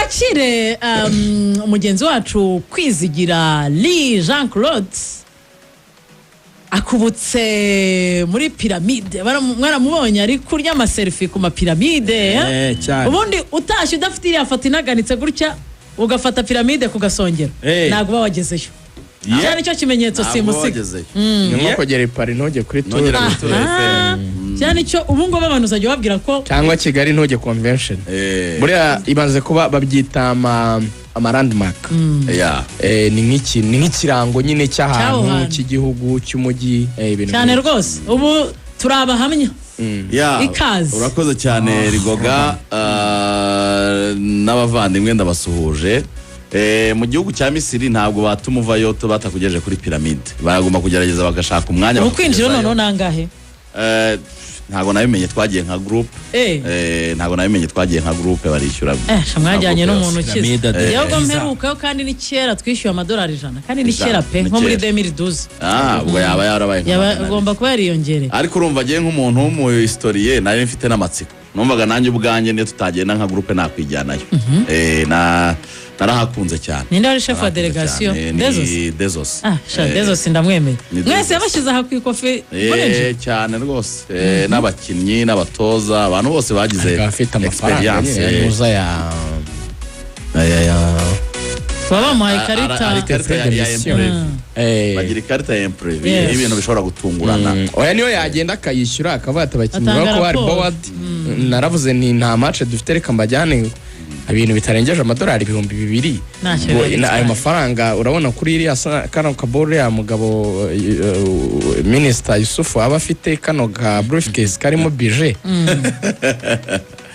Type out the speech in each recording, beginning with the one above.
twakire umugenzi wacu Kwizigira Lee Jean Claude akubutse muri piramide mwaramubonye ari kurya amaselfie ku mapiramide ubundi utashye udafite iriya foto inaganitse gutya ugafata piramide ku gasongero ntabwo uba wagezeyo cyane cyo kimenyetso simusiga nko kugera ipari ntoge kuri tour cyane cyo ubu ngo abantu uzajya babwira ko cyangwa Kigali ntoge convention buriya ibanze kuba babyita ama landmark ni nk'ikirango nyine cy'ahantu cy'igihugu cy'umujyi ibintu cyane rwose ubu turabahamya ikaze urakoze cyane Rigoga n'abavandimwe ndabasuhuje mu gihugu cya Misiri ntabwo batumuvayo batakugejeje kuri piramide baragomba kugerageza bagashaka umwanya ukwinjira noneho nangahe ntabwo nabimenye twagiye nka group barishyura mwajyanye n'umuntu ukize yego mperukayo kandi ni kera twishyuye amadolari 100 kandi ni kera pe nko muri 2012 ubwo yaba yarabaye agomba kuba yariyongereye ariko urumva agiye nk'umuntu w'umu historien nari mfite n'amatsiko numvaga nanjye ubwanjye ne tutagenda nka group nakwijyanayo narahakunze cyane ninde wari chef wa delegation Bezos Bezos ndamwemeye mwese yabashize aha ku ikofi cyane rwose n'abakinnyi n'abatoza abantu bose bagize experience baba mu ikarita ya impre bagira ikarita ya impre ibintu bishobora gutungurana oya niyo yagenda akayishyura akavuga ati abakinnyi bako bari board naravuze ni nta match dufite reka mbajyane ibintu bitarengeje amadolari 2,000 ayo mafaranga urabona kuri iriya kano kabore ya mugabo Minister Yusufu aba afite kano ga briefcase karimo budget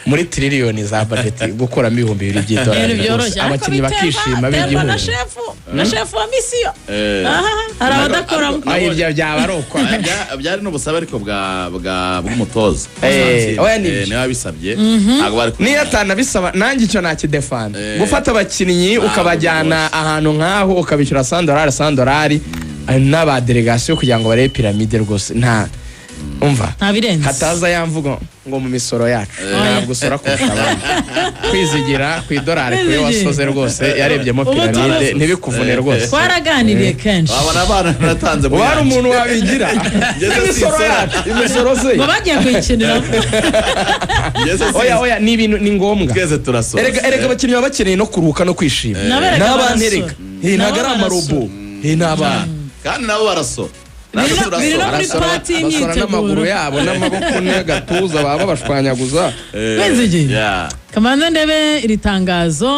muri trillion za budget gukoramo 2,000 by'idolari abakinnyi bakishima b'igihugu na chef wa mission arabadakoramo ayirya byabarokwa byari no busabe ariko bw'umutoza niyo abisabye ntabwo bari niyo atanabisaba nanjye icyo nakidefanda gufata abakinnyi ukabajyana ahantu nkaho ukabishyura $100 n'aba delegation kugira ngo barebe piramide rwose nta umva hataza yamvuga ngo mu misoro yacu ntabwo usora kurusha abandi Kwizigira ku idolari kuri wasoze rwose yarebyemo piramide ntibikuvune rwose twaraganiriye kenshi abana natanze wari umuntu wabigira imisoro yacu imisoro ze bagiye kwikinira oya ni ibintu ni ngombwa twese turasora erega abakinnyi baba bakeneye no kuruhuka no kwishima n'abandi erega ntabwo ari amarobo n'abana kandi nabo barasora basora n'amaguru yabo n'amaboko n'agatuza baba bashwanyaguza kamanza ndebe iri tangazo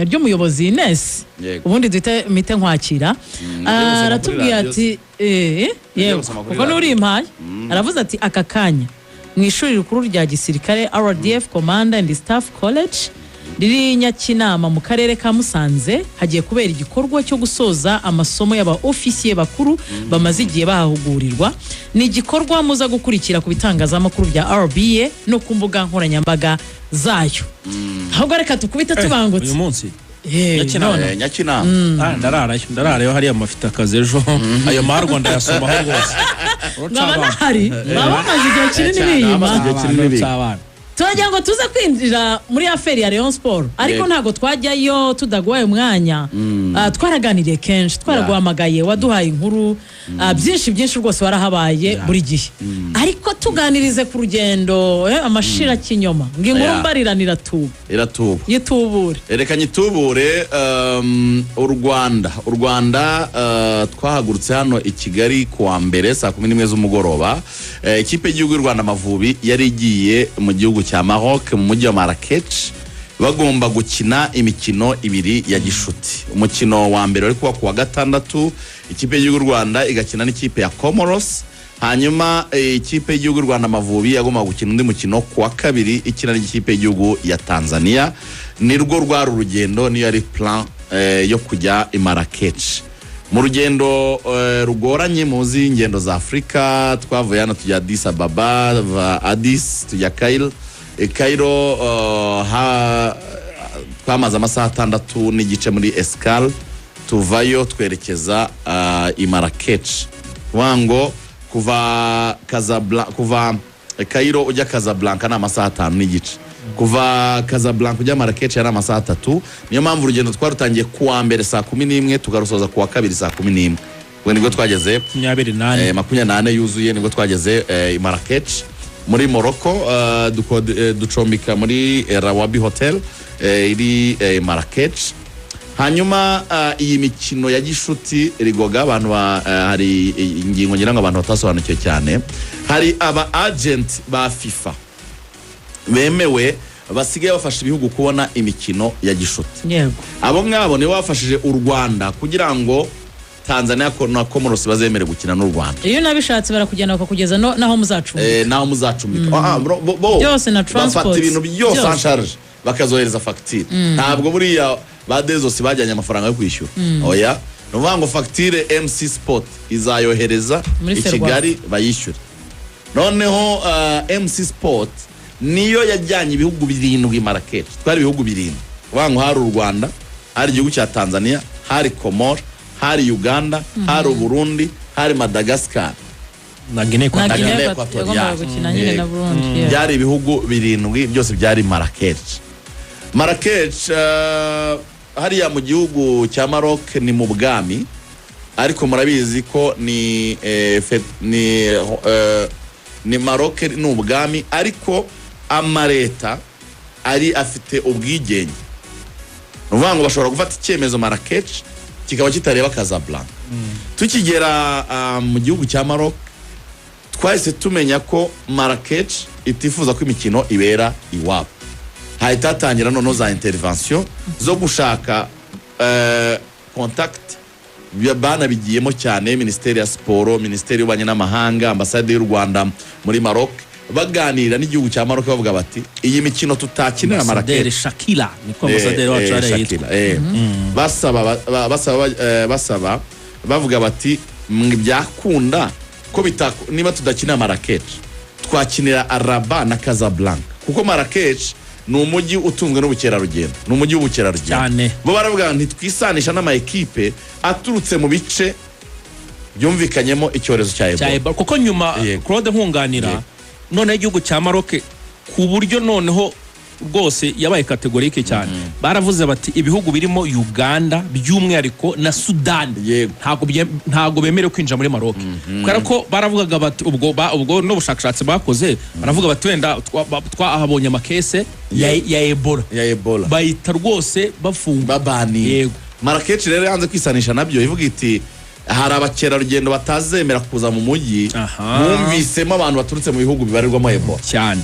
ry'umuyobozi Ines ubundi duhite mite nkwakira aratubwiye ati yego kuko n'uri impaye aravuze ati aka kanya mu ishuri rikuru rya gisirikare RDF Commander and Staff College riri Nyakinama mu karere ka Musanze hagiye kubera igikorwa cyo gusoza amasomo y'aba officier bakuru bamaze igihe bahahugurirwa ni igikorwa muza gukurikira ku bitangazamakuru bya RBA no ku mbuga nkoranyambaga zayo ahubwo reka tukubita tubangutse uyu munsi Nyakinama ndararayo hariya mafite akazi ejo ayo marwa ndayasomaho rwose baba nahari baba bamaze igihe kinini biyima turagira ngo tuze kwinjira muri aferi ya Rayon Sport ariko ntago twajyayo tudagwaye umwanya twaraganiriye kenshi twaraguhamagaye waduhaye inkuru byinshi rwose warahabaye buri gihe ariko tuganirize ku rugendo amashira kinyoma nginkuru mbariranira yitubure reka nyitubure u Rwanda twahagurutse hano i Kigali kuwa mbere saa 11 z'umugoroba ikipe y'igihugu y'u Rwanda Amavubi yari igiye mu gihugu cya Maroc mu mujyi wa Marrakech bagomba gukina imikino ibiri ya gishuti umukino wa mbere wari kuwa kuwa gatandatu ikipe y'igihugu y'u Rwanda igakina n'ikipe ya Comoros hanyuma ikipe y'igihugu y'u Rwanda Amavubi yagomba gukina undi mukino kuwa kabiri ikina n'ikipe y'igihugu ya Tanzania nirwo rwari urugendo niyo ari plan yo kujya i Marrakech mu rugendo rugoranye muzi ingendo za Afrika twavuye hano tujya Addis Ababa Addis tujya Cairo twamaze amasaha 6 n'igice muri Escale tuvayo twerekeza i Marrakech wango kuva Cairo ujya Casablanca na amasaha 5 n'igice kuva Casablanca ujya Marrakech yari amasaha 3 niyo mpamvu urugendo twarutangiye kuwa mbere saa 11 tugarusoza kuwa kabiri saa 11 ubwo nibwo twageze 28 yuzuye nibwo twageze Marrakech muri Morocco ducombika muri Rawabi Hotel iri Marrakech. Hanyuma iyi mikino ya gishuti rigoga abantu hari ingingo ngira ngo abantu batasobanukiye cyane, hari aba agent ba FIFA bemewe basigaye bafasha ibihugu kubona imikino ya gishuti. Yego. Abo ngabo ni bafashije u Rwanda kugira ngo Tanzania na Comoros bazemere gukina n'u Rwanda. Iyo nabishatse barakujyana bakugeza naho muzacumbika. Naho muzacumbika. Byose na transport. Bafata ibintu byose en charge bakazohereza facture. Ntabwo buriya ba Dezos bajyanye amafaranga yo kwishyura. Oya. Nuvuga ngo facture MC Sport izayohereza i Kigali bayishyura. Noneho MC Sport niyo yajyanye ibihugu 7 Marrakech. Twari ibihugu 7. Wangu hari u Rwanda, hari igihugu cya Tanzania, hari Comores, hari Uganda, hari Burundi, hari Madagascar na Guinea Equatorial. Byari ibihugu 7 byose byari Marrakech. Marrakech hariya mu gihugu cya Maroc ni mu bwami, ariko murabizi ko ni Maroc ni ubwami, ariko amareta ari afite ubwigenge. Nuvuga ngo bashobora gufata icyemezo Marrakech kikaba kitareba Casablanca. Tukigera mu gihugu cya Maroc twahise tumenya ko Marrakech itifuza ko imikino ibera iwabo. Hahita hatangira noneho za intervention zo gushaka contact bana bigiyemo cyane Ministeri ya Sport, Ministeri y'Ububanyi n'Amahanga, Ambasade y'u Rwanda muri Maroc, baganira n'igihugu cya Maroc bavuga bati iyi mikino tutakinira Marrakech. Shakila niko Ambasade wacu arayitwa. Basaba bavuga bati byakunda ko niba tudakinira Marrakech twakinira Rabat na Casablanca, kuko Marrakech ni umujyi utunzwe n'ubukerarugendo, ni umujyi w'ubukerarugendo. Bo baravuga ntitwisanisha n'ama equipe aturutse mu bice byumvikanyemo icyorezo cya Ebola. Kuko nyuma Claude nkunganira none igihugu cya Maroc ku buryo noneho rwose yabaye kategorike cyane. Baravuze bati ibihugu birimo Uganda by'umwihariko na Sudan ntago bemerewe kwinjira muri Maroc. Kubera ko baravugaga bati ubwo no bushakashatsi bakoze baravuga bati wenda twahabonye amakese ya Ebola. Bayita rwose bafunga babani. Yego. Marrakech rero yanze kwisanisha nabyo, ivuga iti hari abakerarugendo batazemera kuza mu mujyi bumvisemo abantu baturutse mu bihugu bibarirwamo Ebola cyane.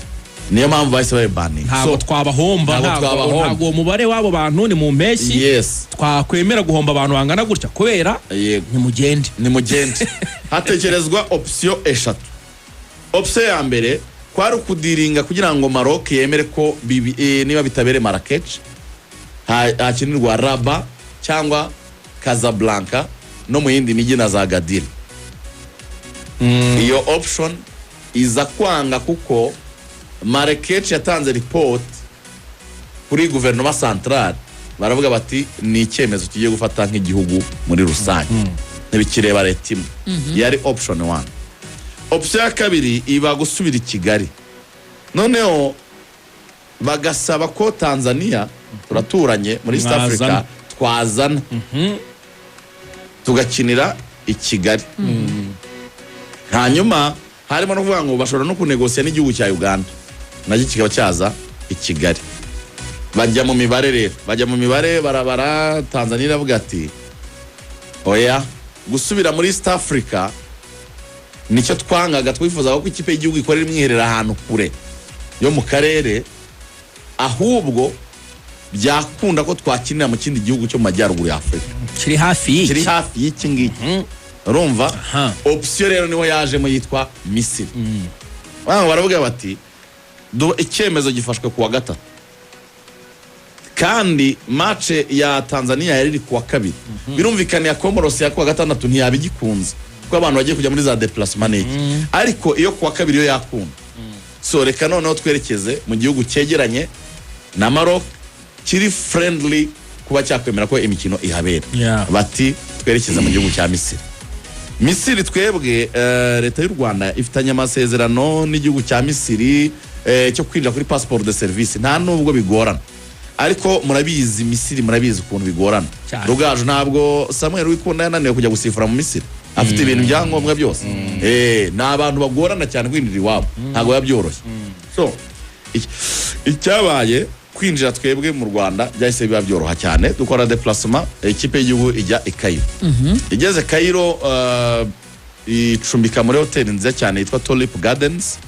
Niyo mpamvu bahise babani. Ntabwo twabahomba, ntabwo umubare w'abo bantu ni mu mpeshyi twakwemera guhomba abantu bangana gutya kubera ni mugende. Hatekerezwa option eshatu. Option ya mbere kwari kudiringa kugira ngo Maroc yemere ko niba bitabere Marrakech hakinirwa Rabat cyangwa Casablanca no mu yindi mijyi na za Agadir. Iyo option iza kwanga kuko Marrakech yatanze report kuri guverinoma centrale, baravuga bati ni icyemezo kigiye gufata nk'igihugu muri rusange ntibikireba leta imwe. Yari option 1. Option ya kabiri iba gusubira i Kigali, noneho bagasaba ko Tanzania turaturanye muri East Africa twazana tugakinira i Kigali. Hanyuma harimo no kuvuga ngo bashobora no kunegosia n'igihugu cya Uganda nacyo kikaba cyaza i Kigali. Bajya mu mibare barabara Tanzania iravuga ati oya gusubira muri East Africa nicyo twangaga, twifuza ko ikipe y'igihugu ikorera imwiherera ahantu kure yo mu karere, ahubwo byakunda ko twakinira mu kindi gihugu cyo mu majyaruguru ya Afrika kiri hafi y'iki ngiki. Urumva option rero niho yajemo yitwa Misiri. Baravuga bati icyemezo gifashwe kuwa gatatu kandi match ya Tanzania yari kuwa kabiri. Birumvikana ya Comoros ya kuwa gatandatu ntiyabigikunze kuko abantu bagiye kujya muri za déplacement ariko iyo kuwa kabiri yo yakunda. So reka noneho twerekeze mu gihugu cyegeranye na Maroc kiri friendly kuba cyakwemera ko imikino ihabera. Bati twerekeza mu gihugu cya Misiri twebwe leta y'u Rwanda ifitanye amasezerano n'igihugu cya Misiri cyo kwinjira kuri passport de service nta nubwo bigorana ariko murabizi Misiri murabizi ukuntu bigorana Rugaju ntabwo Samuel Wikunda yananiwe kujya gusifura mu Misiri afite ibintu byangombwa byose n'abantu bagorana cyane kwinjira iwabo ntabwo yabyoroshye so icyabaye kwinjira twebwe mu Rwanda byahise biba byoroha cyane dukora déplacement ikipe y'igihugu ijya i Cairo igeze Cairo icumbika muri hotel nziza cyane yitwa Tulip Gardens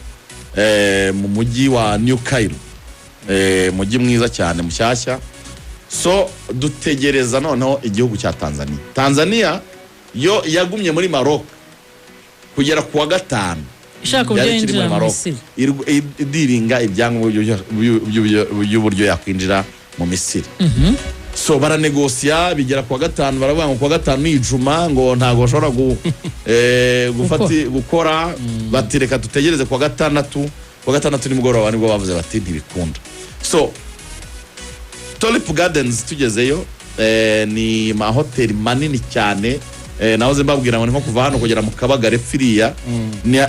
mu mujyi wa New Cairo mujyi mwiza cyane mushyashya so dutegereza noneho igihugu cya Tanzania yo yagumye muri Maroc kugera kuwa gatanu ishaka ubyinjira mu Misiri idiringa ibyangombwa by'uburyo yakwinjira mu Misiri so baranegosiya bigera kuwa gatanu baravuga ngo kuwa gatanu ni ijuma ngo ntago bashobora gukora batireka tutegereze kuwa gatandatu nimugoroba nibwo bavuze bati ntibikunda so Tulip Gardens tugezeyo ni mahoteli manini cyane nahoze mbabwira ngo ni nko kuva hano kugera mu Kabagare firiya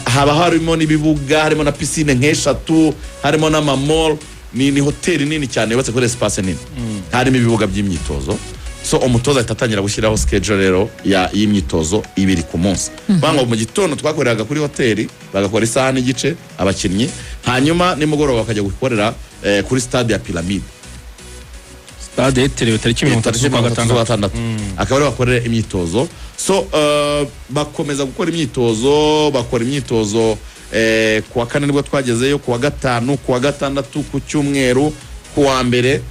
haba harimo n'ibibuga harimo na piscine nk'eshatu harimo n'amamall ni hoteli nini cyane yubatse kuri espace nini harimo ibibuga by'imyitozo so umutoza atatangira gushyiraho schedule rero y'imyitozo ibiri ku munsi bango mu gitondo twakoreraga kuri hoteli bagakora isaha n'igice abakinnyi hanyuma nimugoroba bakajya gukorera kuri stade ya Pyramide stade yitiriwe tariki 36 akaba ari bakorera imyitozo so bakomeza gukora imyitozo bakora imyitozo kuwa kane nibwo twagezeyo kuwa gatanu kuwa gatandatu ku cyumweru kuwa mbere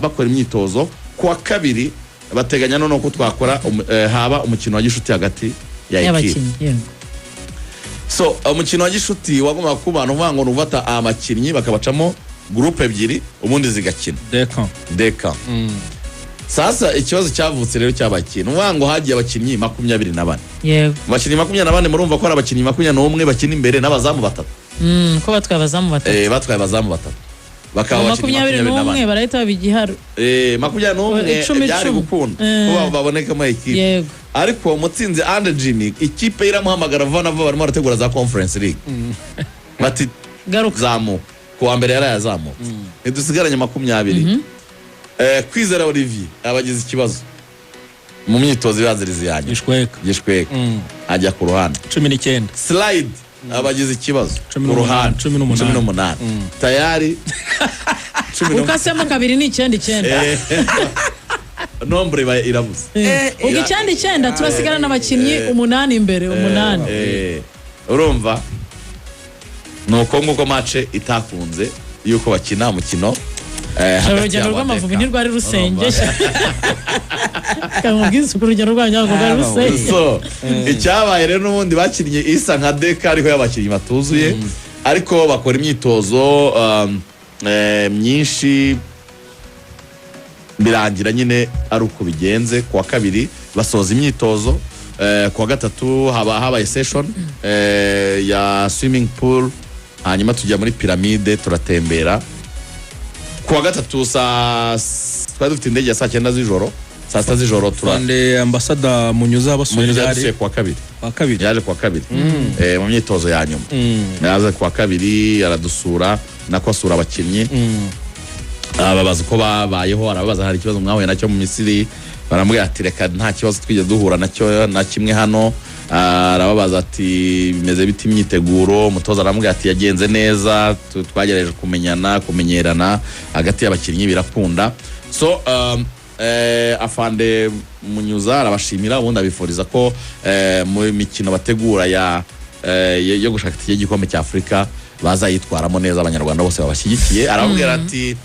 bakora imyitozo kuwa kabiri bateganya none ko twakora haba umukino wa gishuti hagati ya ekipe so umukino wa gishuti wagomba kuba abantu nuvata amakinnyi bakabacamo groupe ebyiri ubundi zigakina deka sasa ikibazo cyavutse rero cy'abakinnyi ngo hagiye abakinnyi 24 yego abakinnyi 24 murumva ko ari abakinnyi 21 bakina imbere n'abazamu batatu ko batwaye abazamu batatu batwaye abazamu batatu bakaba 21 barahita babigiharo 21 byari gukunda kuba baboneka mu ekipe ariko mutsinze Andre Jimmy ikipe iramuhamagara vana barimo barategura za Conference League bati garuka zamu kuwa mbere yarayazamu ntidusigaranye 20 Kwizera Olivier abagize ikibazo mu myitozo ibazirizi yanyu gishweka ajya ku ruhande 19 slide abagize ikibazo ku ruhande 18 tayari ukasemo kabiri ni 9 nombre irabuze ugi 9 turasigara n'abakinnyi 8 imbere 8 urumva nuko nguko match itakunze yuko bakina umukino urugendo rw'Amavubi ntirwari rusengesha kamubwiza urugendo rwanyu rwari rusengesha so icyabaye rero n'ubundi bakinnye isa nka deka ariko y'abakinnyi batuzuye ariko bakora imyitozo myinshi birangira nyine ari uko bigenze kuwa kabiri basoza imyitozo kuwa gatatu habaye session ya swimming pool hanyuma tujya muri Pyramide turatembera kuwa gatatu twari dufite indege ya saa 9 z'ijoro saa 6 z'ijoro turande ambasada Munyuza yaje kuwa kabiri yaje kuwa kabiri mu myitozo ya nyuma yaje kuwa kabiri aradusura nako asura abakinnyi ababaza uko babayeho arababaza hari ikibazo mwahuye nacyo mu Misiri baramubwira ati reka nta kibazo twige duhura nacyo na kimwe hano arababaza ati bimeze biti imyiteguro umutoza aramubwira ati yagenze neza twagerageje kumenyerana hagati y'abakinnyi birakunda so afande Munyuza arabashimira ubundi abifuriza ko mu mikino bategura yo gushaka igikombe cya Afrika bazayitwaramo neza abanyarwanda bose babashyigikiye arababwira ati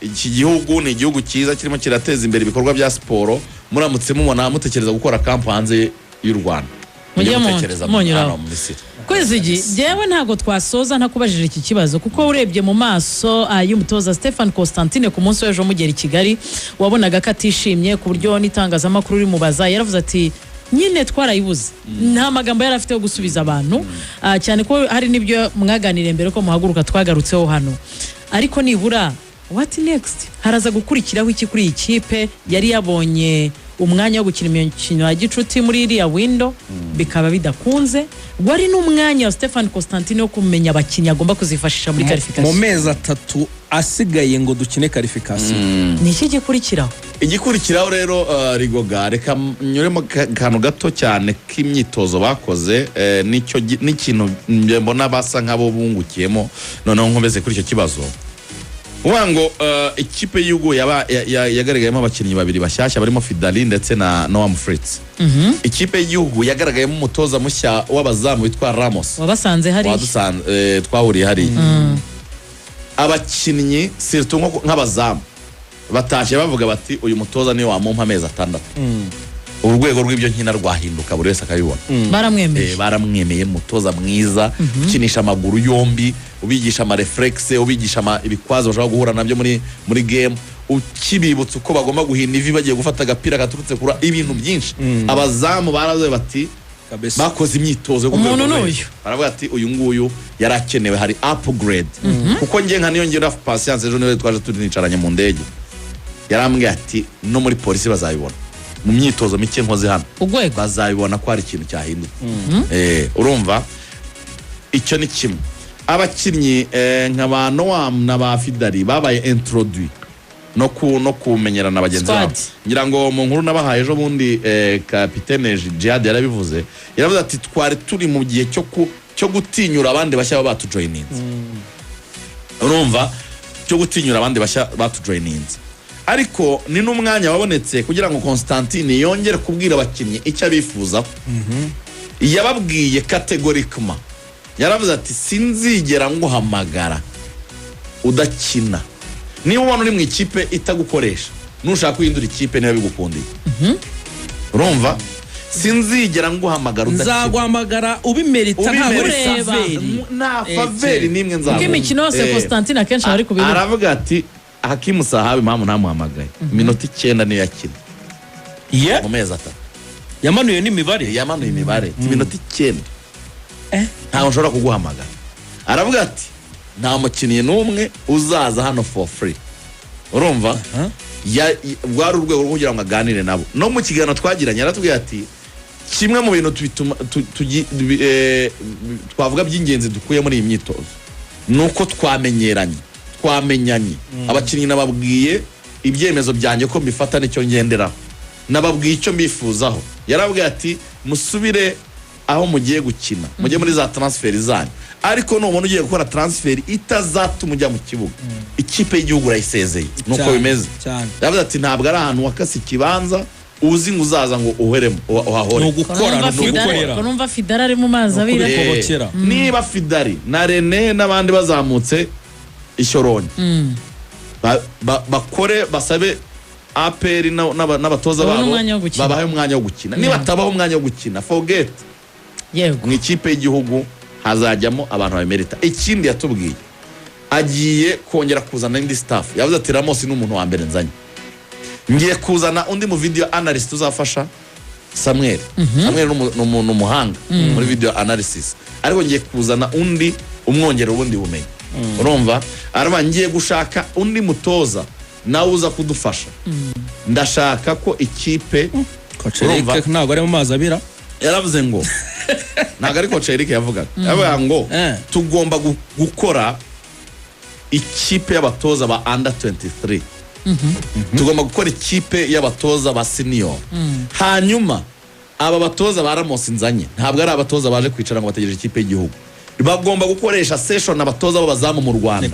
iki gihugu ni igihugu cyiza kirimo kirateza imbere ibikorwa bya siporo muramutse mubona mutekereza gukora kamp hanze y'u Rwanda mujye munyuraho kwizigi jewe ntago twasoza ntakubajije iki kibazo kuko urebye mu maso y'umutoza Stefan Constantine ku munsi w'ejo mugera i Kigali wabonaga ko atishimye ku buryo n'itangazamakuru uri mubaza yaravuze ati nyine twarayibuze nta magambo yari afite yo gusubiza abantu cyane ko hari n'ibyo mwaganiriye mbere ko muhaguruka twagarutseho hano ariko nibura what next haraza gukurikiraho iki kuri iyi kipe yari yabonye umwanya wo gukina imikino ya gicuti muri iriya window bikaba bidakunze wari n'umwanya wa Stefan Constantine wo kumenya abakinnyi agomba kuzifashisha muri qualification mu mezi 3 asigaye ngo dukine qualification. Ni iki gikurikiraho? Igikurikiraho rero Rigoga reka nyuremo kantu gato cyane k'imyitozo bakoze n'ikintu mbona basa nk'abo bungukiyemo noneho nkomeze kuri icyo kibazo. Wango ikipe y'Igihugu yagaragayemo abakinnyi babiri bashyashya barimo Fidali ndetse na Noam Fritz. Ikipe y'Igihugu yagaragayemo umutoza mushya w'abazamu witwa Ramos. Wabasanze hari. Twahuriye hari. Abakinnyi surtout nk'abazamu batashye bavuga bati uyu mutoza niwe wamumpa amezi 6. Urwego rw'ibyo nkina rwahinduka buri wese akabibona. Baramwemeye mutoza mwiza ukinisha amaguru yombi ubigisha ama reflex ubigisha ibikwazo bashaka guhura nabyo muri game ukibibutsa uko bagomba guhina ivi bagiye gufata agapira gaturutse kura ibintu byinshi. Abazamu barazoe bati bakoze imyitozo umuntu n'uyu baravuga ati uyu nguyu yarakenewe hari upgrade kuko ngiye nka niyo ngira patience ejo niwe twaje turicaranye mu ndege yarambwiye ati no muri polisi bazabibona mu myitozo mike nkoze hano bazabibona ko hari ikintu cyahindutse. Urumva icyo ni kimwe. Abakinnyi nk'aba Noam na ba Fidali babaye introduit no kumenyerana bagenzi babo. Ngira ngo mu nkuru nabahaye ejo bundi kapitene Jihad yarabivuze yaravuze ati twari turi mu gihe cyo gutinyura abandi bashya batujoininze. Urumva cyo gutinyura abandi bashya batujoininze ariko ni n'umwanya wabonetse kugira ngo Constantine yongere kubwira abakinnyi icyo abifuza. Yababwiye categorically yaravuze ati sinzigera nguhamagara udakina niba ubona uri mu ikipe itagukoresha nushaka guhindura ikipe niba bigukundiye. Urumva sinzigera nguhamagara udakina nzaguhamagara ubimerita nta faveri nimwe nzaguha kuko imikino yose Constantine akenshi ari kubira. Aravuga ati Hakimu Sahabi mpamvu ntamuhamagaye minota 9 niyo yakina mu mezi 3 yamanuye n'imibare minota 9 ntawe ushobora kuguhamagara. Aravuga ati nta mukinnyi n'umwe uzaza hano for free. Urumva bwari urwego rwo kugira ngo aganire nabo no mu kiganiro twagiranye yaratubwiye ati kimwe mu bintu twavuga by'ingenzi dukuye muri iyi myitozo nuko twamenyanye abakinnyi nababwiye ibyemezo byanjye ko mbifata nicyo ngenderaho nababwiye icyo mbifuzaho. Yarabwiye ati musubire aho mugiye gukina mujye muri za transfer zanyu ariko nubona ugiye gukora transfer itazatuma ujya mu kibuga ikipe y'Igihugu urayisezeye nuko bimeze. Yavuze ati ntabwo ari ahantu wakasi kibanza uzi ngo uzaza ngo uheremo uhahore no gukora no gukorera. Numva Fidara ari mu mazi abira kubokera. Niba Fidari na Rene n'abandi bazamutse Ishyoronyi bakore basabe APR n'abatoza babo babaye umwanya wo gukina. Niba tabaho umwanya wo gukina forget mu ikipe y'Igihugu hazajyamo abantu bamerita. Ikindi yatubwiye agiye kongera kuzana indi staff. Yavuze ati Ramos ni umuntu wa mbere nzanye ngiye kuzana undi mu video analyst uzafasha Samuel. Samuel ni umuntu umuhanga muri video analysis ariko ngiye kuzana undi umwongera ubundi bumenyi. Urumva araba ngiye gushaka undi mutoza nawe uza kudufasha. Ndashaka ko ikipe urumva ntabwo ari mu mazi abira yaravuze ngo ntabwo ari Coach Eric yavugaga yavuga ngo tugomba gukora ikipe y'abatoza ba under 23 tugomba gukora ikipe y'abatoza ba senior hanyuma aba batoza ba Ramos nzanye ntabwo ari abatoza baje kwicara ngo bategereje ikipe y'Igihugu bagomba gukoresha session abatoza b'abazamu mu Rwanda.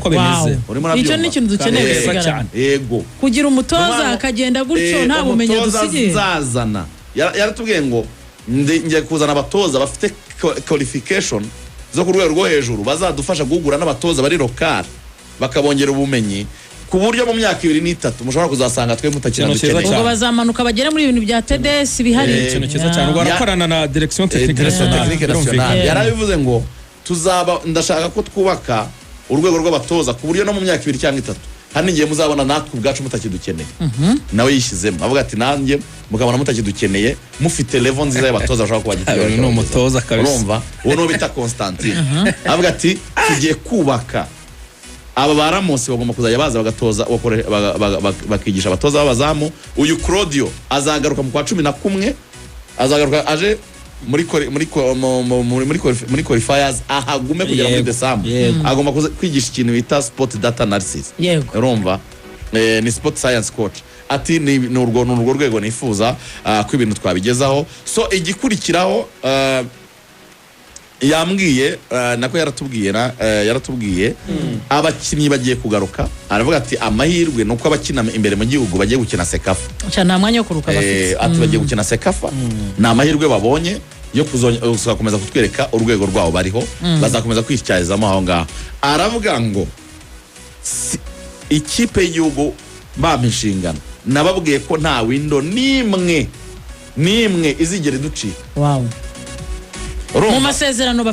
Icyo ni ikintu dukeneye cyane. Yego kugira umutoza akagenda gutyo nta bumenyi dusigiye nzazana yaratubwiye ngo ngiye kuzana abatoza bafite qualification zo ku rwego rwo hejuru bazadufasha guhugura n'abatoza bari local bakabongera ubumenyi ku buryo mu myaka 2 n'itatu mushobora kuzasanga twe mutakina dukeneye ngo bazamanuka bagera muri ibintu bya TDS bihari. Ikintu cyiza cyane barakorana na direction technique nationale yarabivuze ngo tuzaba ndashaka ko twubaka urwego rw'abatoza ku buryo no mu myaka 2 cyangwa 3 hano ngiye muzabona natwe ubwacu mutakidukeneye. Nawe yishizemo avuga ati nanjye mukabona mutakidukeneye mufite level nziza y'abatoza bashaka kubagitira no mutoza kabisa. Urumva uwo no bita Constantine avuga ati tugiye kubaka aba baramonse bagomba kuzajya baza bagatoza bakigisha abatoza b'abazamu. Uyu Claudio azagaruka mu kwa 11 azagaruka aje muri qualifiers ahagume kugera muri December. Agomba kwigisha ikintu bita sport data analysis. Urumva ni sport science coach. Ati ni urwo rwego nifuza ko ibintu twabigezaho. So igikurikiraho yambwiye nako yaratubwiye abakinnyi bagiye kugaruka. Aravuga ati amahirwe nuko abakina imbere mu gihugu bagiye gukina Sekafa. Nta mwanya wo kuruka bafite. Ati bagiye gukina Sekafa. Na amahirwe babonye yo kuzakomeza kutwereka urwego rwabo bariho. Bazakomeza kwishyazamo aho ngaho. Aravuga ngo ikipe y'igihugu bampa inshingano nababwiye ko nta window nimwe izigera iducika. Wow. Mu masezerano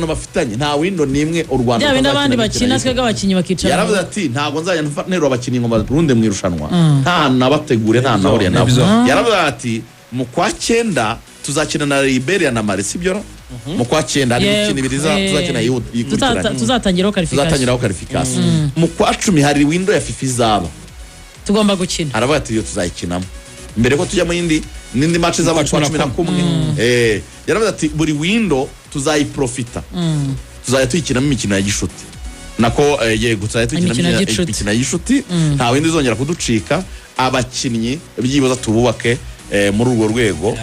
bafitanye nta window nimwe u Rwanda y'abandi abandi bakina twega abakinyi bakicara. Yaravuze ati ntago nzajya nterura abakinyi ngo barunde mu irushanwa. Nta nabategure nta nahuriye nabo. Yaravuze ati mu kwa 9 tuzakina na Liberia na Mali sibyo. Mu kwa 9 hari imikino ibiri tuzakina yikurikiranye. Tuzatangiraho qualification. Mu kwa 10 hari window ya FIFA izaba tugomba gukina. Aravuga ati yo tuzayikinamo mbere ko tujya mu nindi match z'aba 11. Yaravuze ati buri window tuzayiprofita. Tuzajya tuyikinamo imikino ya gishuti. Nako yego tuzajya tuyikinamo imikino ya gishuti. Nta window izongera kuducika. Abakinnyi byibuza tububake muri urwo rwego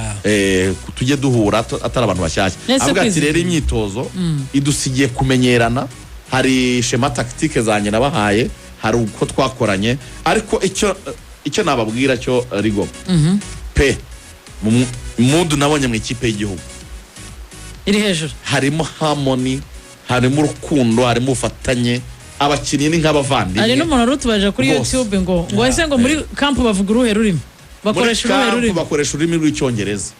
tujye duhura atari abantu bashyashya. Avuga ati rero imyitozo idusigiye kumenyerana. Hari schema tactique zanjye nabahaye. Hari uko twakoranye ariko icyo nababwira cyo Rigo pe mood nabonye mu ikipe y'igihugu iri hejuru. Harimo harmony, harimo urukundo, harimo ufatanye. Abakinnyi ni nk'abavandimwe. Ari n'umuntu rutubaje kuri YouTube ngo ese ngo muri camp bavuga uruhe rurimi bakoresha ururimi rw'icyongereza.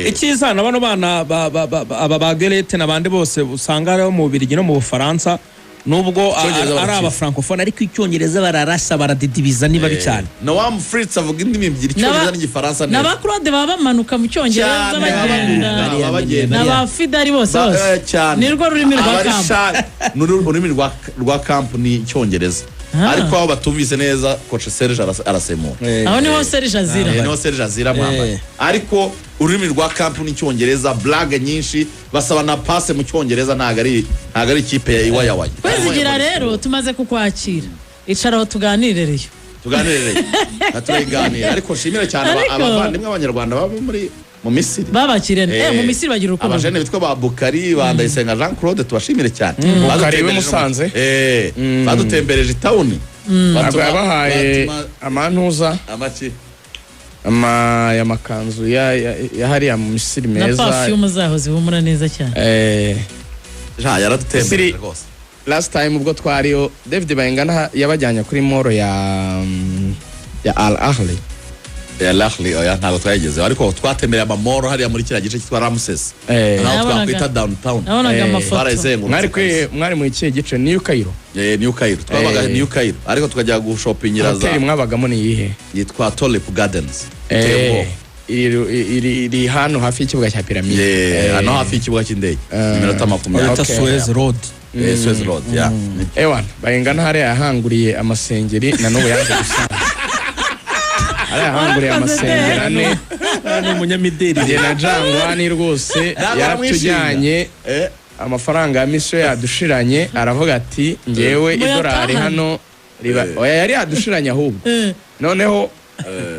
Icyiza nabano bana aba bagelete nabandi bose usanga ari mu Bubiligi no mu Bufaransa nubwo ari aba francophone ariko icyongereza bararasa baradidibiza niba bicane. Noam Fritz avuga indimi ebyiri icyongereza n'igifaransa neza. Naba Claude baba manuka mu cyongereza bagenda. Naba Fidari bose nirwo rurimi rwa camp. Ururimi rwa camp ni icyongereza. Ariko aho batumvise neza coach Serge arasemura. Aho niho Serge azira. Niho Serge azira mama. Ariko ururimi rwa camp ni icyongereza, blague nyinshi basaba na passe mu cyongereza ntago ari ikipe ya iwayawaye. Kwezigira rero tumaze kukwakira. Icaraho tuganirereyo. Turaganira ariko shimira cyane abavandimwe abanyarwanda baba mu Misiri. Babakirene mu Misiri bagira urukundo. Abajene bitwa ba Bukari bandayisenga Jean Claude tubashimire cyane. Bukari we Musanze. Badutembereje town. Babahaye amantuza ya makanzu ya hariya mu Misiri meza. Na perfume zaho zihumura neza cyane. Yaradutembereje rwose. Last time ubwo twariyo David Bayingana yabajyanye kuri moro ya Al Ahly. Oya ntago twayigeze ariko twatembereye amamoro hariya muri kiriya gice cyitwa Ramses. Naho twakwita downtown. Mwari mu ikihe gice New Cairo? New Cairo. Twabaga New Cairo ariko tukajya gushopingira za. Hotel mwabagamo ni iyihe? Yitwa Tulip Gardens. Iri hano hafi y'ikibuga cya Pyramide. Hano hafi y'ikibuga cy'indege. Iminota 20. Suez Road. Suez Road ya. Ewan Bayingana hariya yahanguriye amasengeri na n'ubu yanze gusanga. Hanguriye amasengerane n'umunyamideli na Jangwani rwose yaratujyanye amafaranga ya misiyo yadushiranye. Aravuga ati ngewe idolari hano riba oya yari yadushiranye ahubwo noneho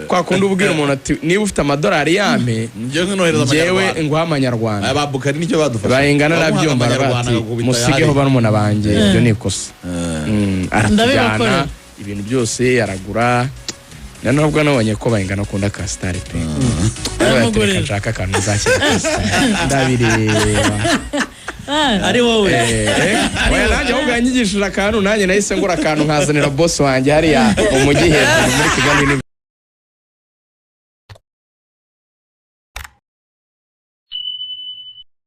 kwa kundi ubwira umuntu ati niba ufite amadolari yame ngewe nguha amanyarwanda. Aba Bukari nicyo badufasha. Bayingana nabyumva bati musigeho barumuna banjye ibyo nikosa. Aratujyana ibintu byose aragura. Nubwo nabonye ko Bayingana akunda ka star pe. Aramukorera nshaka akantu uzakira. Ndabireba. Ari wowe. Oya nanjye ahubwo yanyigishije akantu nanjye nahise ngura akantu nkazanira boss wanjye hariya mu mujyi hejuru muri Kigali.